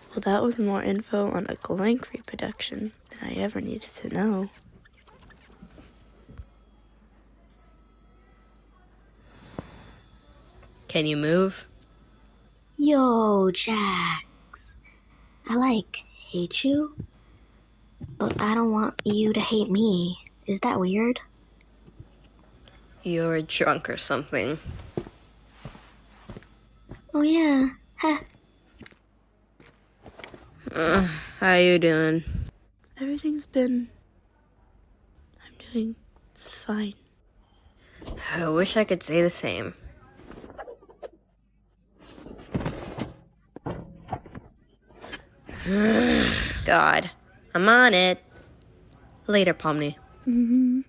Well, that was more info on a glank reproduction than I ever needed to know. Can you move? Yo, Jax. I hate you, but I don't want you to hate me. Is that weird? You're drunk or something. Oh yeah, heh. How you doing? I'm doing fine. I wish I could say the same. God, I'm on it. Later, Pomni. Mm-hmm.